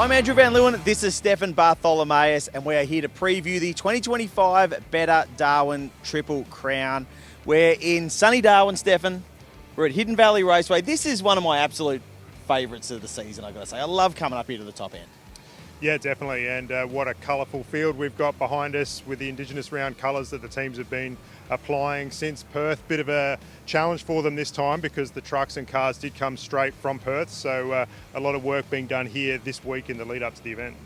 I'm Andrew Van Leeuwen, this is Stefan Bartholomaeus, and we are here to preview the 2025 Better Darwin Triple Crown. We're in sunny Darwin, Stefan. We're at Hidden Valley Raceway. This is one of my absolute favourites of the season, I've got to say. I love coming up here to the top end. Yeah, definitely, and what a colourful field we've got behind us with the Indigenous round colours that the teams have been applying since Perth. Bit of a challenge for them this time because the trucks and cars did come straight from Perth, so a lot of work being done here this week in the lead up to the event.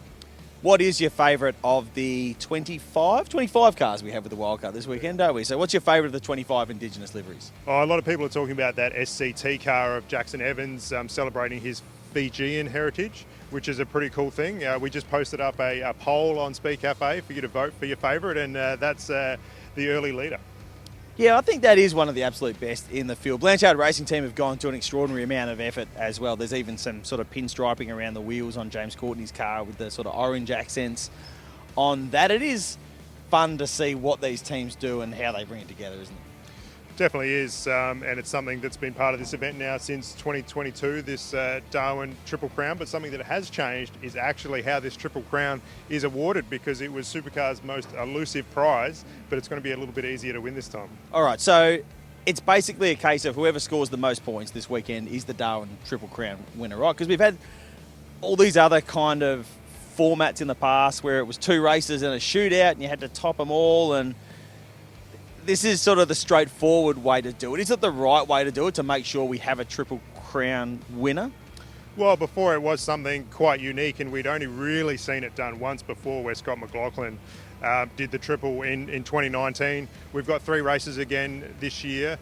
What is your favourite of the 25 cars we have with the wildcard this weekend, don't we? So what's your favourite of the 25 Indigenous liveries? Oh, a lot of people are talking about that SCT car of Jackson Evans celebrating his Fijian heritage, which is a pretty cool thing. We just posted up a poll on Speed Cafe for you to vote for your favourite, and that's the early leader. Yeah, I think that is one of the absolute best in the field. Blanchard Racing Team have gone to an extraordinary amount of effort as well. There's even some sort of pinstriping around the wheels on James Courtney's car with the sort of orange accents on that. It is fun to see what these teams do and how they bring it together, isn't it? Definitely is, and it's something that's been part of this event now since 2022, this Darwin Triple Crown, but something that has changed is actually how this Triple Crown is awarded, because it was Supercars' most elusive prize, but it's going to be a little bit easier to win this time. All right, so it's basically a case of whoever scores the most points this weekend is the Darwin Triple Crown winner, right? Because we've had all these other kind of formats in the past where it was 2 races and a shootout and you had to top them all, and this is sort of the straightforward way to do it. Is it the right way to do it to make sure we have a Triple Crown winner? Well, before it was something quite unique, and we'd only really seen it done once before, where Scott McLaughlin did the triple in 2019. We've got 3 races again this year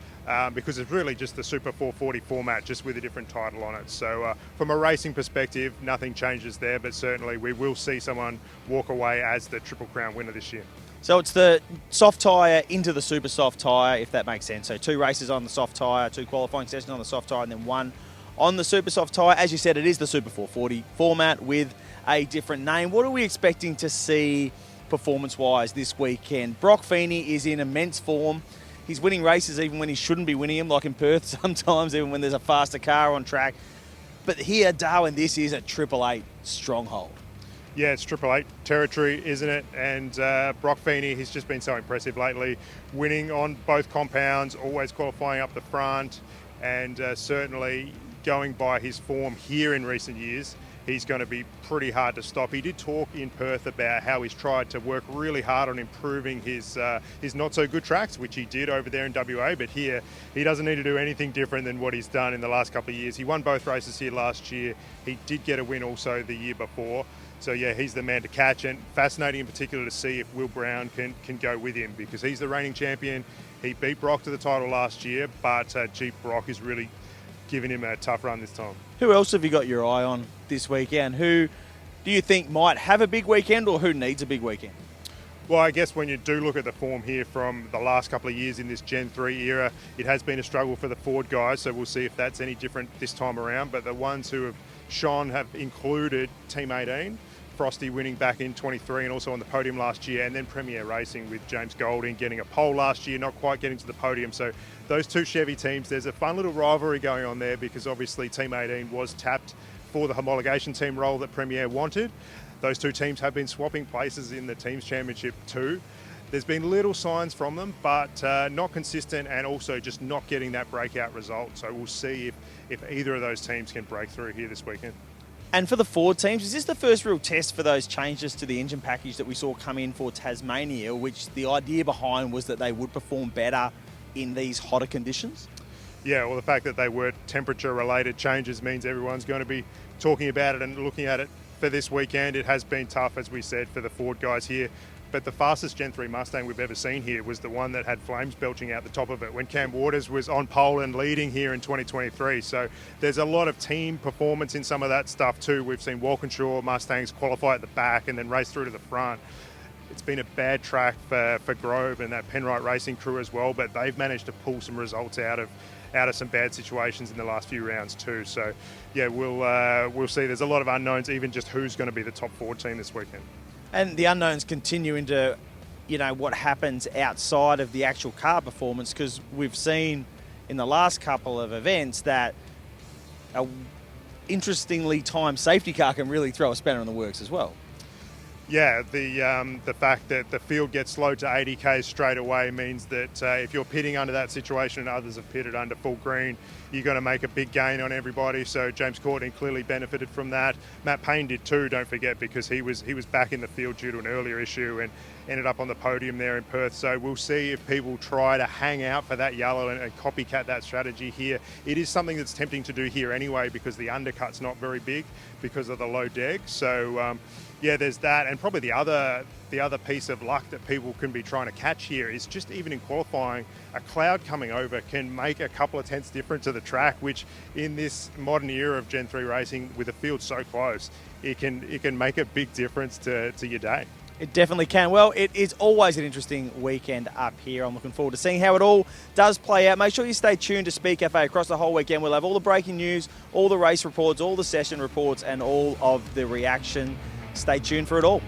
because it's really just the Super 440 format, just with a different title on it. So from a racing perspective, nothing changes there, but certainly we will see someone walk away as the Triple Crown winner this year. So it's the soft tyre into the super soft tyre, if that makes sense. So 2 races on the soft tyre, 2 qualifying sessions on the soft tyre, and then 1 on the super soft tyre. As you said, it is the Super 440 format with a different name. What are we expecting to see performance-wise this weekend? Brock Feeney is in immense form. He's winning races even when he shouldn't be winning them, like in Perth sometimes, even when there's a faster car on track. But here, Darwin, this is a Triple Eight stronghold. Yeah, it's Triple Eight territory, isn't it? And Brock Feeney, he's just been so impressive lately, winning on both compounds, always qualifying up the front, and certainly going by his form here in recent years, he's going to be pretty hard to stop. He did talk in Perth about how he's tried to work really hard on improving his not-so-good tracks, which he did over there in WA, but here he doesn't need to do anything different than what he's done in the last couple of years. He won both races here last year. He did get a win also the year before. So yeah, he's the man to catch, and fascinating in particular to see if Will Brown can go with him, because he's the reigning champion. He beat Brock to the title last year, but Jeep Brock is really giving him a tough run this time. Who else have you got your eye on this weekend? Who do you think might have a big weekend, or who needs a big weekend? Well, I guess when you do look at the form here from the last couple of years in this Gen 3 era, it has been a struggle for the Ford guys, so we'll see if that's any different this time around. But the ones who have shone have included Team 18, Frosty winning back in 23 and also on the podium last year, and then Premier Racing with James Golding getting a pole last year, not quite getting to the podium. So those 2 Chevy teams, there's a fun little rivalry going on there, because obviously Team 18 was tapped for the homologation team role that Premier wanted. Those 2 teams have been swapping places in the Teams Championship too. There's been little signs from them, but not consistent, and also just not getting that breakout result. So we'll see if either of those teams can break through here this weekend. And for the Ford teams, is this the first real test for those changes to the engine package that we saw come in for Tasmania, which the idea behind was that they would perform better in these hotter conditions? Yeah, well, the fact that they were temperature-related changes means everyone's going to be talking about it and looking at it for this weekend. It has been tough, as we said, for the Ford guys here. But the fastest Gen 3 Mustang we've ever seen here was the one that had flames belching out the top of it when Cam Waters was on pole and leading here in 2023. So there's a lot of team performance in some of that stuff too. We've seen Walkinshaw Mustangs qualify at the back and then race through to the front. It's been a bad track for Grove and that Penrite Racing crew as well, but they've managed to pull some results out of some bad situations in the last few rounds too. So yeah, we'll see. There's a lot of unknowns, even just who's going to be the top 4 team this weekend. And the unknowns continue into, what happens outside of the actual car performance, because we've seen in the last couple of events that interestingly timed safety car can really throw a spanner in the works as well. Yeah, the fact that the field gets slowed to 80 k's straight away means that if you're pitting under that situation and others have pitted under full green, you're going to make a big gain on everybody. So James Courtney clearly benefited from that. Matt Payne did too, don't forget, because he was back in the field due to an earlier issue and ended up on the podium there in Perth. So we'll see if people try to hang out for that yellow and copycat that strategy here. It is something that's tempting to do here anyway because the undercut's not very big because of the low deck. So yeah, there's that, and probably the other piece of luck that people can be trying to catch here is just even in qualifying, a cloud coming over can make a couple of tenths difference to the track, which in this modern era of Gen 3 racing, with the field so close, it can make a big difference to your day. It definitely can. Well, it is always an interesting weekend up here. I'm looking forward to seeing how it all does play out. Make sure you stay tuned to Speed Cafe across the whole weekend. We'll have all the breaking news, all the race reports, all the session reports, and all of the reaction. Stay tuned for it all.